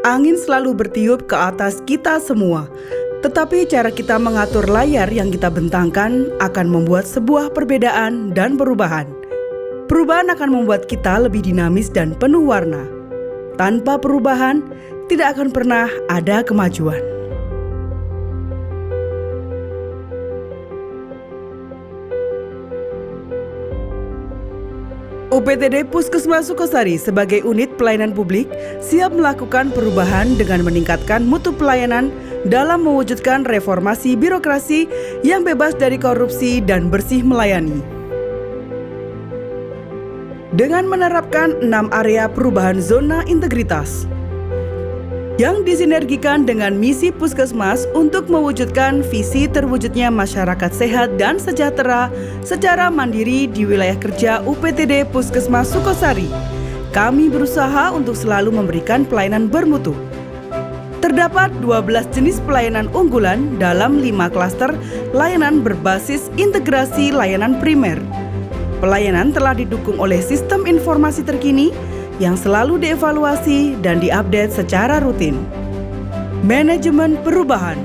Angin selalu bertiup ke atas kita semua, tetapi cara kita mengatur layar yang kita bentangkan akan membuat sebuah perbedaan dan perubahan. Perubahan akan membuat kita lebih dinamis dan penuh warna. Tanpa perubahan, tidak akan pernah ada kemajuan. UPTD Puskesmas Sukosari sebagai unit pelayanan publik siap melakukan perubahan dengan meningkatkan mutu pelayanan dalam mewujudkan reformasi birokrasi yang bebas dari korupsi dan bersih melayani. Dengan menerapkan 6 area perubahan zona integritas yang disinergikan dengan misi Puskesmas untuk mewujudkan visi terwujudnya masyarakat sehat dan sejahtera secara mandiri di wilayah kerja UPTD Puskesmas Sukosari. Kami berusaha untuk selalu memberikan pelayanan bermutu. Terdapat 12 jenis pelayanan unggulan dalam 5 klaster layanan berbasis integrasi layanan primer. Pelayanan telah didukung oleh sistem informasi terkini yang selalu dievaluasi dan diupdate secara rutin. Manajemen perubahan.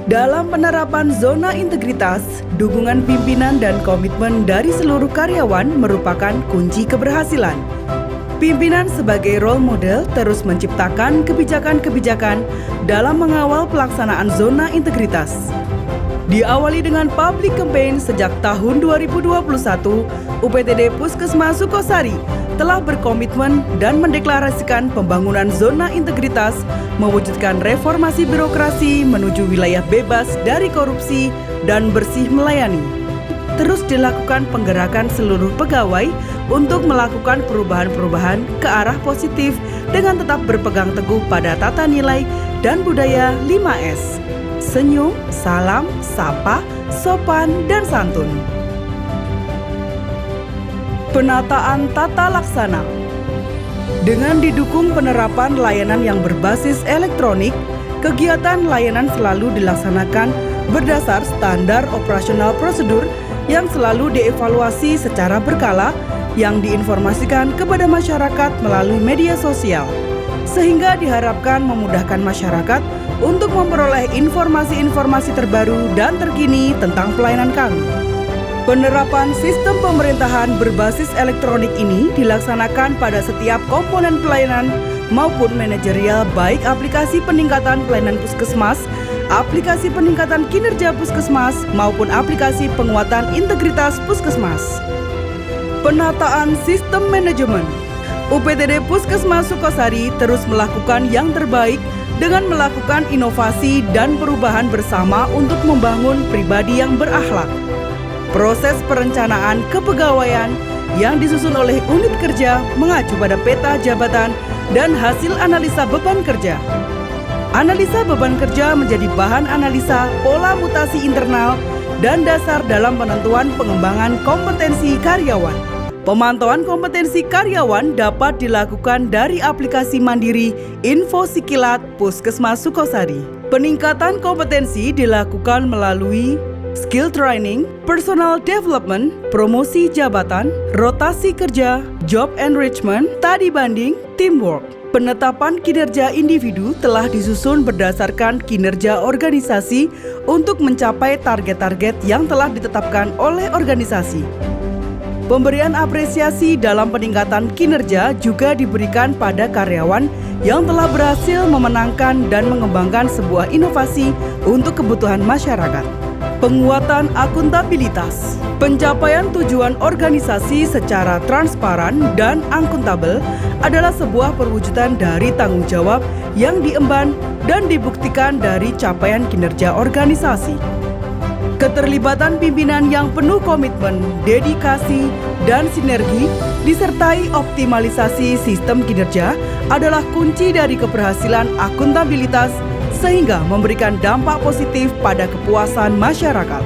Dalam penerapan zona integritas, dukungan pimpinan dan komitmen dari seluruh karyawan merupakan kunci keberhasilan. Pimpinan sebagai role model terus menciptakan kebijakan-kebijakan dalam mengawal pelaksanaan zona integritas. Diawali dengan public campaign sejak tahun 2021, UPTD Puskesmas Sukosari telah berkomitmen dan mendeklarasikan pembangunan zona integritas, mewujudkan reformasi birokrasi menuju wilayah bebas dari korupsi dan bersih melayani. Terus dilakukan penggerakan seluruh pegawai untuk melakukan perubahan-perubahan ke arah positif dengan tetap berpegang teguh pada tata nilai dan budaya 5S. Senyum, salam, sapa, sopan, dan santun. Penataan tata laksana. Dengan didukung penerapan layanan yang berbasis elektronik, kegiatan layanan selalu dilaksanakan berdasar standar operasional prosedur yang selalu dievaluasi secara berkala yang diinformasikan kepada masyarakat melalui media sosial, sehingga diharapkan memudahkan masyarakat untuk memperoleh informasi-informasi terbaru dan terkini tentang pelayanan kami. Penerapan sistem pemerintahan berbasis elektronik ini dilaksanakan pada setiap komponen pelayanan maupun manajerial, baik aplikasi peningkatan pelayanan puskesmas, aplikasi peningkatan kinerja puskesmas, maupun aplikasi penguatan integritas puskesmas. Penataan sistem manajemen. UPTD Puskesmas Sukosari terus melakukan yang terbaik dengan melakukan inovasi dan perubahan bersama untuk membangun pribadi yang berakhlak. Proses perencanaan kepegawaian yang disusun oleh unit kerja mengacu pada peta jabatan dan hasil analisa beban kerja. Analisa beban kerja menjadi bahan analisa pola mutasi internal dan dasar dalam penentuan pengembangan kompetensi karyawan. Pemantauan kompetensi karyawan dapat dilakukan dari aplikasi mandiri Info Sikilat Puskesmas Sukosari. Peningkatan kompetensi dilakukan melalui skill training, personal development, promosi jabatan, rotasi kerja, job enrichment, study banding, teamwork. Penetapan kinerja individu telah disusun berdasarkan kinerja organisasi untuk mencapai target-target yang telah ditetapkan oleh organisasi. Pemberian apresiasi dalam peningkatan kinerja juga diberikan pada karyawan yang telah berhasil memenangkan dan mengembangkan sebuah inovasi untuk kebutuhan masyarakat. Penguatan akuntabilitas. Pencapaian tujuan organisasi secara transparan dan akuntabel adalah sebuah perwujudan dari tanggung jawab yang diemban dan dibuktikan dari capaian kinerja organisasi. Keterlibatan pimpinan yang penuh komitmen, dedikasi, dan sinergi, disertai optimalisasi sistem kinerja adalah kunci dari keberhasilan akuntabilitas sehingga memberikan dampak positif pada kepuasan masyarakat.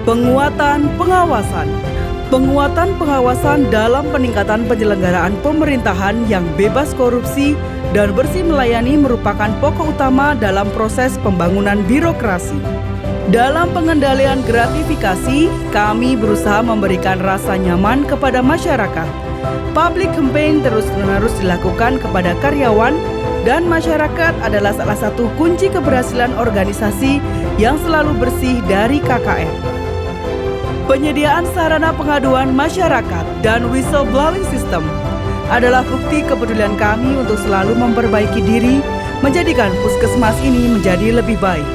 Penguatan pengawasan. Penguatan pengawasan dalam peningkatan penyelenggaraan pemerintahan yang bebas korupsi dan bersih melayani merupakan pokok utama dalam proses pembangunan birokrasi. Dalam pengendalian gratifikasi, kami berusaha memberikan rasa nyaman kepada masyarakat. Public campaign terus-menerus dilakukan kepada karyawan dan masyarakat adalah salah satu kunci keberhasilan organisasi yang selalu bersih dari KKN. Penyediaan sarana pengaduan masyarakat dan whistleblowing system adalah bukti kepedulian kami untuk selalu memperbaiki diri, menjadikan puskesmas ini menjadi lebih baik.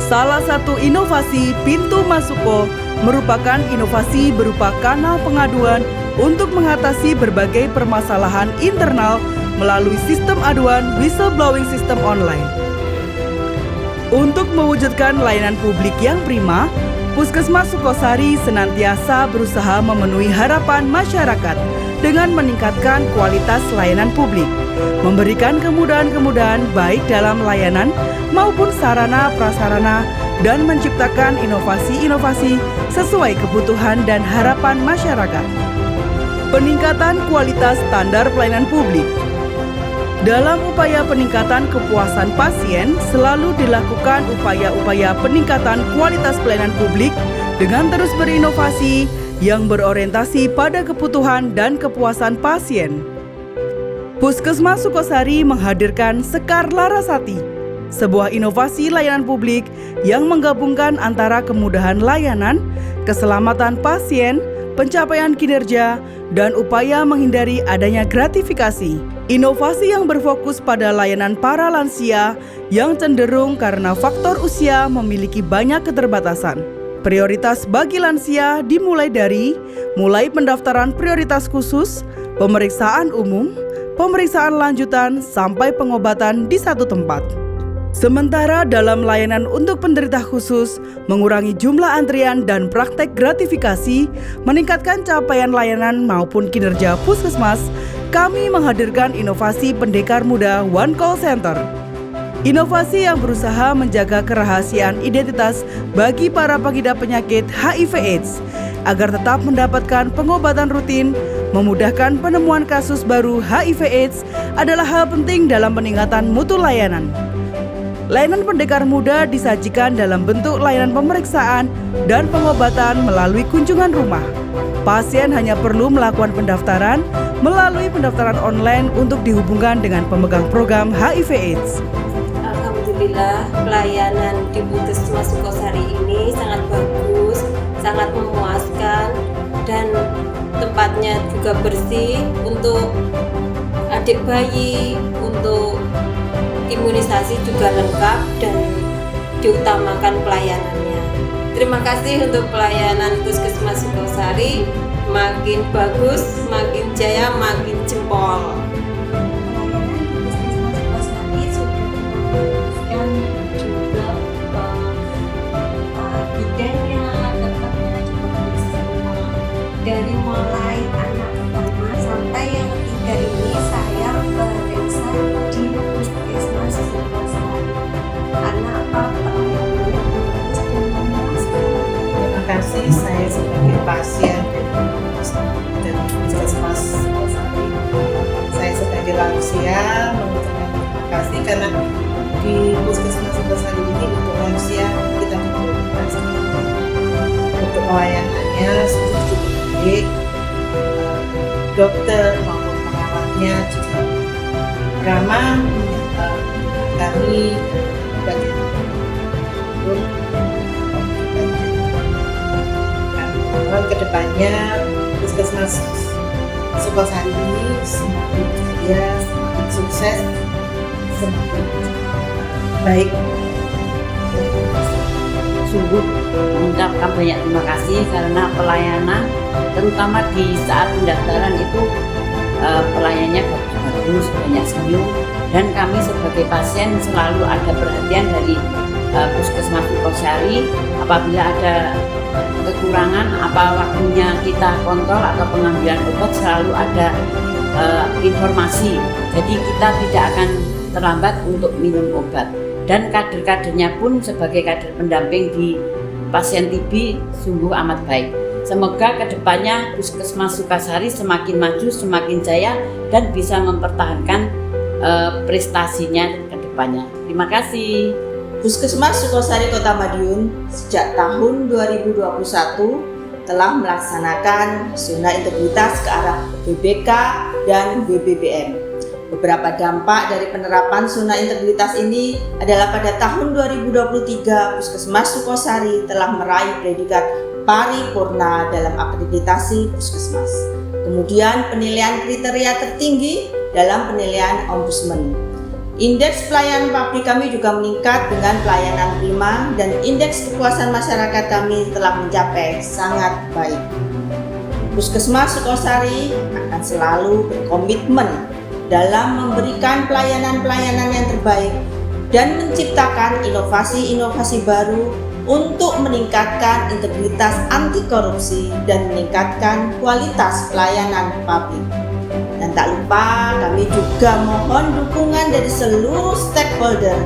Salah satu inovasi Pintu Masuko merupakan inovasi berupa kanal pengaduan untuk mengatasi berbagai permasalahan internal melalui sistem aduan whistleblowing system online. Untuk mewujudkan layanan publik yang prima, Puskesmas Sukosari senantiasa berusaha memenuhi harapan masyarakat dengan meningkatkan kualitas layanan publik, memberikan kemudahan-kemudahan baik dalam layanan maupun sarana prasarana, dan menciptakan inovasi-inovasi sesuai kebutuhan dan harapan masyarakat. Peningkatan kualitas standar pelayanan publik. Dalam upaya peningkatan kepuasan pasien, selalu dilakukan upaya-upaya peningkatan kualitas pelayanan publik dengan terus berinovasi yang berorientasi pada kebutuhan dan kepuasan pasien. Puskesmas Sukosari menghadirkan Sekar Larasati, sebuah inovasi layanan publik yang menggabungkan antara kemudahan layanan, keselamatan pasien, pencapaian kinerja, dan upaya menghindari adanya gratifikasi. Inovasi yang berfokus pada layanan para lansia yang cenderung karena faktor usia memiliki banyak keterbatasan. Prioritas bagi lansia dimulai dari pendaftaran prioritas khusus, pemeriksaan umum, pemeriksaan lanjutan, sampai pengobatan di satu tempat. Sementara dalam layanan untuk penderita khusus, mengurangi jumlah antrian dan praktek gratifikasi, meningkatkan capaian layanan maupun kinerja puskesmas, kami menghadirkan inovasi Pendekar Muda One Call Center. Inovasi yang berusaha menjaga kerahasiaan identitas bagi para pengidap penyakit HIV/AIDS agar tetap mendapatkan pengobatan rutin, memudahkan penemuan kasus baru HIV/AIDS adalah hal penting dalam peningkatan mutu layanan. Layanan Pendekar Muda disajikan dalam bentuk layanan pemeriksaan dan pengobatan melalui kunjungan rumah. Pasien hanya perlu melakukan pendaftaran melalui pendaftaran online untuk dihubungkan dengan pemegang program HIV/AIDS. Alhamdulillah, pelayanan di Puskesmas Sukosari ini sangat bagus, sangat memuaskan, dan tempatnya juga bersih untuk adik bayi, untuk imunisasi juga lengkap dan diutamakan pelayanannya. Terima kasih untuk pelayanan Puskesmas Sukosari, makin bagus, makin jaya, makin jempol. Puskesmas Sukosari sudah bidannya, tempatnya juga bersih. Dari mulai anak pertama sampai yang ketiga ini saya periksa di Puskesmas Sukosari. Karena pelayanannya bagus dan memuaskan. Terima kasih, saya sebagai pasien dari Puskesmas Sukosari. Saya sebagai lansia mengucapkan terima kasih karena di Puskesmas Sukosari ini untuk lansia kita berkomunikasi. Untuk pelayanannya cukup baik, dokter maupun perawatnya juga ramah menyapa kami dan kedepannya Puskesmas Sukosari ini semakin jaya, semakin sukses, semakin baik. Sungguh mengucapkan banyak terima kasih karena pelayanan terutama di saat pendaftaran itu pelayanannya bagus, banyak senyum, dan kami sebagai pasien selalu ada perhatian dari Puskesmas Sukosari. Apabila ada kekurangan, apa waktunya kita kontrol atau pengambilan obat, selalu ada informasi. Jadi kita tidak akan terlambat untuk minum obat. Dan kader-kadernya pun sebagai kader pendamping di pasien TB sungguh amat baik. Semoga kedepannya Puskesmas Sukosari semakin maju, semakin jaya, dan bisa mempertahankan prestasinya ke depannya. Terima kasih. Puskesmas Sukosari Kota Madiun sejak tahun 2021 telah melaksanakan zona integritas ke arah BBK dan BBBM. Beberapa dampak dari penerapan zona integritas ini adalah pada tahun 2023 Puskesmas Sukosari telah meraih predikat paripurna dalam akreditasi Puskesmas. Kemudian penilaian kriteria tertinggi dalam penilaian Ombudsman. Indeks pelayanan publik kami juga meningkat dengan pelayanan prima dan indeks kepuasan masyarakat kami telah mencapai sangat baik. Puskesmas Sukosari akan selalu berkomitmen dalam memberikan pelayanan-pelayanan yang terbaik dan menciptakan inovasi-inovasi baru untuk meningkatkan integritas anti korupsi dan meningkatkan kualitas pelayanan publik. Dan tak lupa kami juga mohon dukungan dari seluruh stakeholder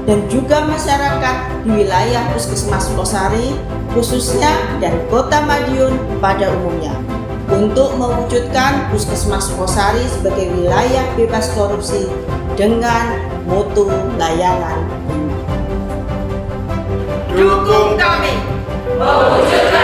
dan juga masyarakat di wilayah Puskesmas Sukosari khususnya dan Kota Madiun pada umumnya untuk mewujudkan Puskesmas Sukosari sebagai wilayah bebas korupsi dengan mutu layanan prima. Dukung kami mewujudkan